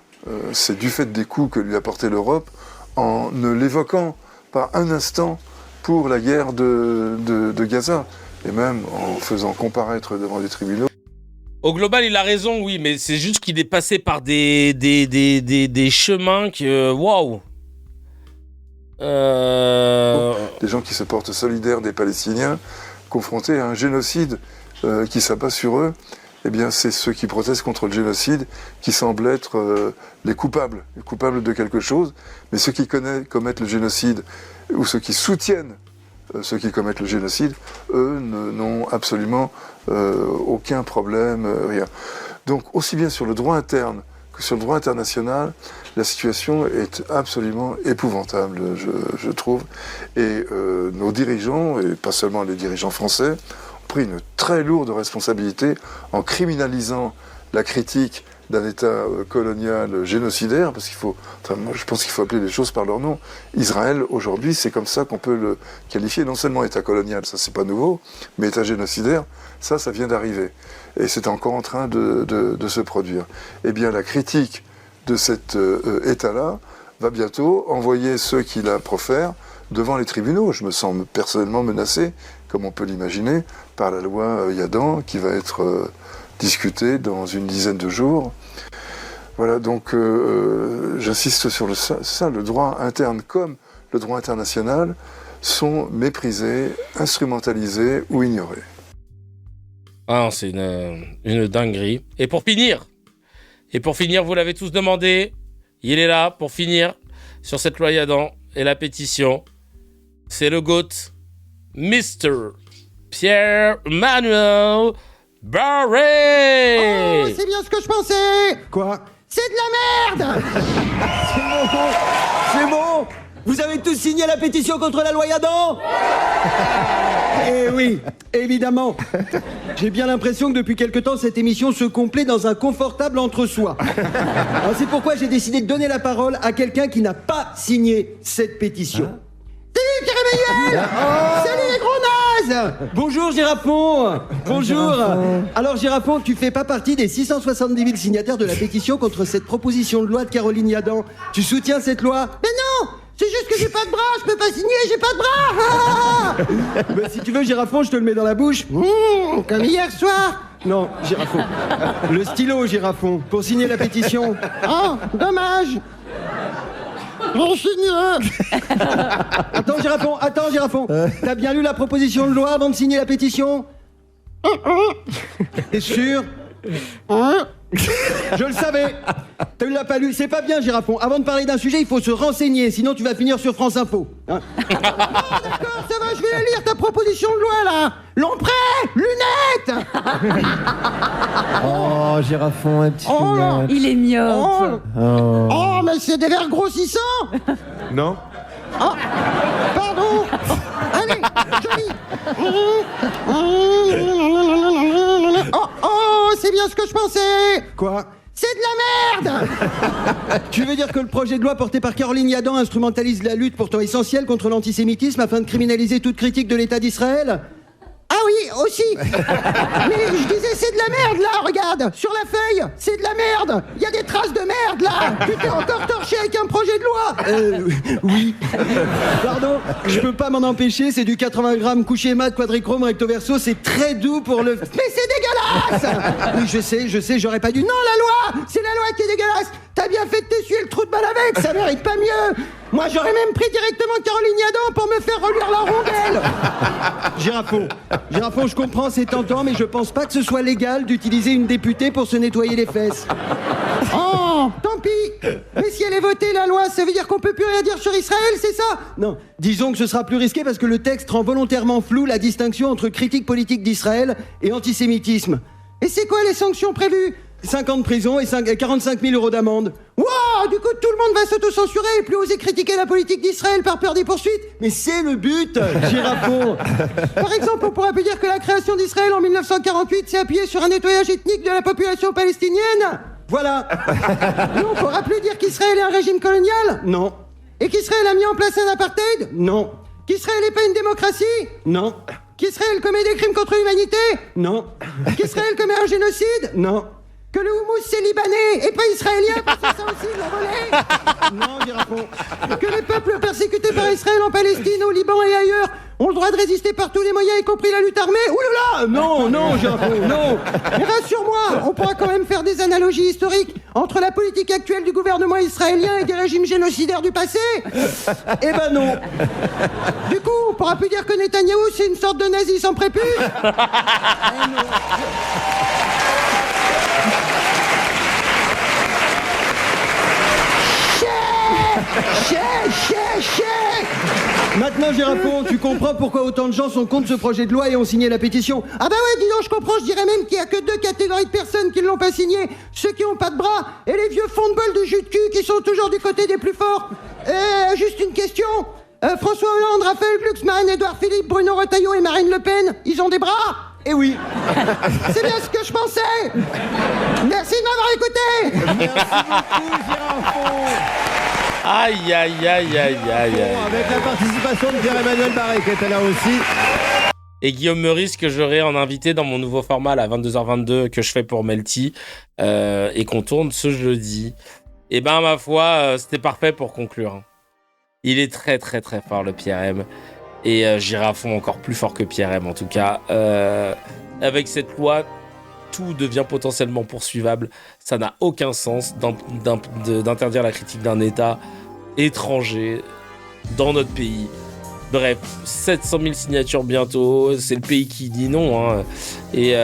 c'est du fait des coups que lui a porté l'Europe en ne l'évoquant pas un instant pour la guerre de Gaza, et même en faisant comparaître devant des tribunaux. Au global, il a raison, oui, mais c'est juste qu'il est passé par des chemins que... Waouh. Des gens qui se portent solidaires des Palestiniens, confrontés à un génocide qui s'abat sur eux, eh bien c'est ceux qui protestent contre le génocide qui semblent être les coupables de quelque chose, mais ceux qui commettent le génocide ou ceux qui soutiennent ceux qui commettent le génocide, eux n'ont absolument aucun problème, rien. Donc aussi bien sur le droit interne que sur le droit international, la situation est absolument épouvantable, je trouve. Et nos dirigeants, et pas seulement les dirigeants français, ont pris une très lourde responsabilité en criminalisant la critique d'un État colonial génocidaire, parce je pense qu'il faut appeler les choses par leur nom. Israël, aujourd'hui, c'est comme ça qu'on peut le qualifier, non seulement État colonial, ça c'est pas nouveau, mais État génocidaire, ça vient d'arriver. Et c'est encore en train de se produire. Eh bien, la critique de cet État-là va bientôt envoyer ceux qui la profèrent devant les tribunaux. Je me sens personnellement menacé, comme on peut l'imaginer, par la loi Yadan, qui va être... discuté dans une dizaine de jours. Voilà, donc j'insiste sur ça, le droit interne comme le droit international sont méprisés, instrumentalisés ou ignorés. Ah, c'est une dinguerie. Et pour finir, vous l'avez tous demandé, il est là pour finir sur cette loi Yadan et la pétition. C'est le GOAT, Mr. Pierre-Emmanuel Barré. Oh, c'est bien ce que je pensais. Quoi? C'est de la merde. C'est bon. Vous avez tous signé la pétition contre la loi Yadan? Eh oui, évidemment. J'ai bien l'impression que depuis quelque temps, cette émission se complaît dans un confortable entre-soi. Alors c'est pourquoi j'ai décidé de donner la parole à quelqu'un qui n'a pas signé cette pétition. Salut Pierre-Emmanuel. Salut les gros nazes. Bonjour Girafon. Bonjour. Alors Girafon, tu fais pas partie des 670 000 signataires de la pétition contre cette proposition de loi de Caroline Yadan. Tu soutiens cette loi? Mais non, c'est juste que j'ai pas de bras, je peux pas signer, j'ai pas de bras. Bah, si tu veux, Girafon, je te le mets dans la bouche. Comme hier soir. Non, Girafon. Le stylo, Girafon, pour signer la pétition. Oh, dommage. On signe. Attends, Girafon. T'as bien lu la proposition de loi avant de signer la pétition? T'es sûr? Je le savais. Tu l'as pas lu. C'est pas bien, Girafon. Avant de parler d'un sujet, il faut se renseigner, sinon tu vas finir sur France Info. Hein? D'accord, ça va, je vais lire ta proposition de loi, là. Lompré, lunettes. Oh, Girafon, un petit lunette. Il est myope. Oh, mais c'est des verres grossissants. Non. Oh, pardon. Allez, joli. Oh, c'est bien ce que je pensais. Quoi? C'est de la merde. Tu veux dire que le projet de loi porté par Caroline Yadan instrumentalise la lutte pourtant essentielle contre l'antisémitisme afin de criminaliser toute critique de l'État d'Israël? Ah oui, aussi. Mais je disais, c'est de la merde, là, regarde. Sur la feuille, c'est de la merde. Il y a des traces de merde, là. Tu t'es encore torché avec un projet de loi. Oui. Pardon, je peux pas m'en empêcher, c'est du 80 grammes couché mat, quadrichrome, recto verso, c'est très doux pour le... Mais c'est dégueulasse. Oui, je sais, j'aurais pas dû... Non, la loi, c'est la loi qui est dégueulasse. T'as bien fait de t'essuyer le trou de balle avec, ça mérite pas mieux. Moi, j'aurais même pris directement Caroline Yadan pour me faire relire la rondelle. Girafon, je comprends, c'est tentant, mais je pense pas que ce soit légal d'utiliser une députée pour se nettoyer les fesses. Oh, tant pis. Mais si elle est votée, la loi, ça veut dire qu'on peut plus rien dire sur Israël, c'est ça? Non, disons que ce sera plus risqué parce que le texte rend volontairement flou la distinction entre critique politique d'Israël et antisémitisme. Et c'est quoi les sanctions prévues? 5 ans de prison et 45 000 euros d'amende. Wow, du coup, tout le monde va s'autocensurer et plus oser critiquer la politique d'Israël par peur des poursuites. Mais c'est le but, Girafon. Par exemple, on pourra plus dire que la création d'Israël en 1948 s'est appuyée sur un nettoyage ethnique de la population palestinienne. Voilà. Non, on pourra plus dire qu'Israël est un régime colonial. Non. Et qu'Israël a mis en place un apartheid. Non. Qu'Israël n'est pas une démocratie. Non. Qu'Israël commet des crimes contre l'humanité. Non. Qu'Israël commet un génocide. Non. Que le houmous c'est libanais et pas israélien, parce que ça aussi il l'a volé. Non, Girafon. Que les peuples persécutés par Israël en Palestine, au Liban et ailleurs ont le droit de résister par tous les moyens, y compris la lutte armée. Ouh là là. Non, Girafon, non. Mais rassure-moi, on pourra quand même faire des analogies historiques entre la politique actuelle du gouvernement israélien et des régimes génocidaires du passé. Eh ben non. Du coup, on pourra plus dire que Netanyahou c'est une sorte de nazi sans prépuce. Maintenant, Girafon, tu comprends pourquoi autant de gens sont contre ce projet de loi et ont signé la pétition? Ah bah ouais, dis donc, je comprends, je dirais même qu'il y a que 2 catégories de personnes qui ne l'ont pas signé. Ceux qui ont pas de bras et les vieux fonds de bol de jus de cul qui sont toujours du côté des plus forts. Juste une question. François Hollande, Raphaël Glucksmann, Édouard Philippe, Bruno Retailleau et Marine Le Pen, ils ont des bras? Eh oui. C'est bien ce que je pensais. Merci de m'avoir écouté. Merci beaucoup, Girafon. Aïe, aïe, aïe, aïe, aïe, aïe. Avec la participation de Pierre-Emmanuel Barré qui était là aussi. Et Guillaume Meurice que j'aurai en invité dans mon nouveau format à 22h22 que je fais pour Melty et qu'on tourne ce jeudi. Et ben ma foi, c'était parfait pour conclure. Il est très très très fort le Pierre M. Et Girafon encore plus fort que Pierre M en tout cas. Avec cette loi, tout devient potentiellement poursuivable. Ça n'a aucun sens d'interdire la critique d'un État étranger dans notre pays. Bref, 700 000 signatures bientôt, c'est le pays qui dit non, hein. Et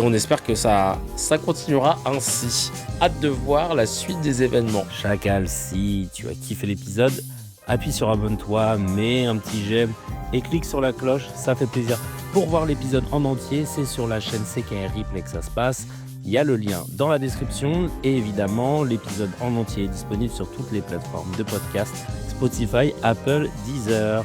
on espère que ça continuera ainsi. Hâte de voir la suite des événements. Chacal, si tu as kiffé l'épisode, appuie sur abonne-toi, mets un petit j'aime et clique sur la cloche, ça fait plaisir. Pour voir l'épisode en entier, c'est sur la chaîne CKR Replay que ça se passe. Il y a le lien dans la description et évidemment, l'épisode en entier est disponible sur toutes les plateformes de podcast, Spotify, Apple, Deezer.